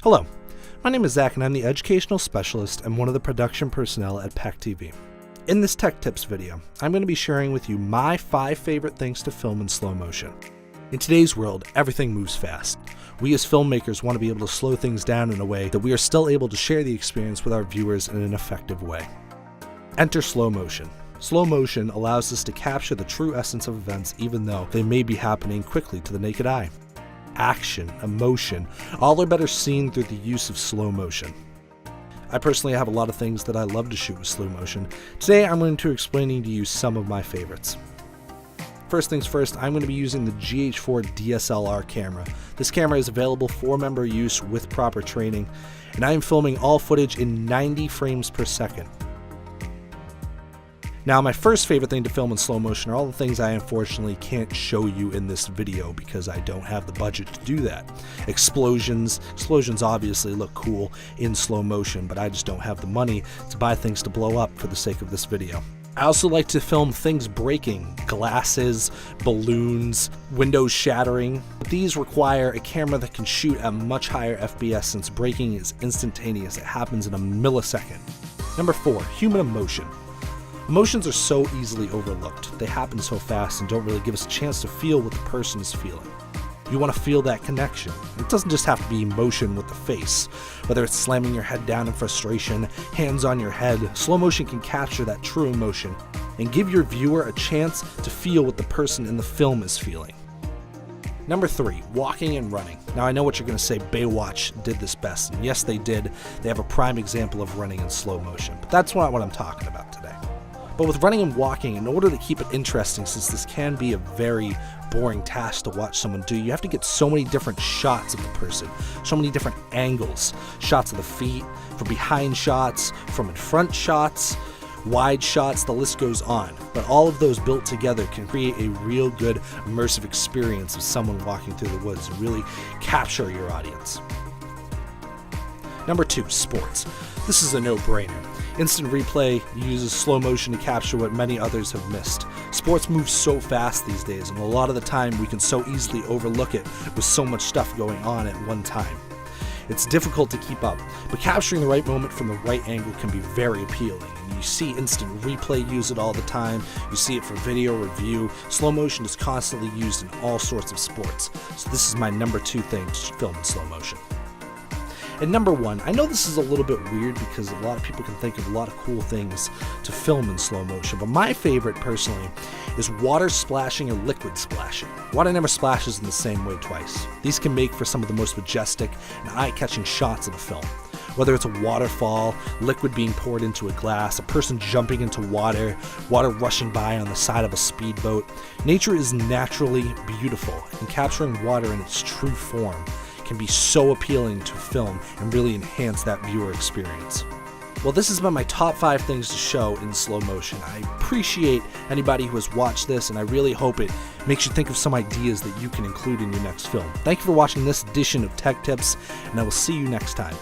Hello, my name is Zach and I'm the Educational Specialist and one of the production personnel at PEC TV. In this Tech Tips video, I'm going to be sharing with you my 5 favorite things to film in slow motion. In today's world, everything moves fast. We as filmmakers want to be able to slow things down in a way that we are still able to share the experience with our viewers in an effective way. Enter slow motion. Slow motion allows us to capture the true essence of events even though they may be happening quickly to the naked eye. Action, emotion, all are better seen through the use of slow motion. I personally have a lot of things that I love to shoot with slow motion. Today I'm going to be explaining to you some of my favorites. First things first, I'm going to be using the GH4 DSLR camera. This camera is available for member use with proper training, and I am filming all footage in 90 frames per second. Now, my first favorite thing to film in slow motion are all the things I unfortunately can't show you in this video because I don't have the budget to do that. Explosions obviously look cool in slow motion, but I just don't have the money to buy things to blow up for the sake of this video. I also like to film things breaking, glasses, balloons, windows shattering, but these require a camera that can shoot at much higher FPS since breaking is instantaneous. It happens in a millisecond. Number 4, human emotion. Emotions are so easily overlooked. They happen so fast and don't really give us a chance to feel what the person is feeling. You want to feel that connection. It doesn't just have to be emotion with the face. Whether it's slamming your head down in frustration, hands on your head, slow motion can capture that true emotion and give your viewer a chance to feel what the person in the film is feeling. Number 3, walking and running. Now I know what you're going to say, Baywatch did this best, and yes they did. They have a prime example of running in slow motion, but that's not what I'm talking about today. But with running and walking, in order to keep it interesting, since this can be a very boring task to watch someone do, you have to get so many different shots of the person, so many different angles, shots of the feet, from behind shots, from in front shots, wide shots, the list goes on. But all of those built together can create a real good immersive experience of someone walking through the woods and really capture your audience. Number 2, sports. This is a no-brainer. Instant replay uses slow motion to capture what many others have missed. Sports move so fast these days, and a lot of the time we can so easily overlook it with so much stuff going on at one time. It's difficult to keep up, but capturing the right moment from the right angle can be very appealing. And you see instant replay use it all the time, you see it for video review. Slow motion is constantly used in all sorts of sports, so this is my number 2 thing to film in slow motion. And number 1, I know this is a little bit weird because a lot of people can think of a lot of cool things to film in slow motion, but my favorite personally is water splashing or liquid splashing. Water never splashes in the same way twice. These can make for some of the most majestic and eye-catching shots in a film. Whether it's a waterfall, liquid being poured into a glass, a person jumping into water, water rushing by on the side of a speedboat, nature is naturally beautiful, and capturing water in its true form can be so appealing to film and really enhance that viewer experience. Well, this has been my top 5 things to show in slow motion. I appreciate anybody who has watched this, and I really hope it makes you think of some ideas that you can include in your next film. Thank you for watching this edition of Tech Tips, and I will see you next time.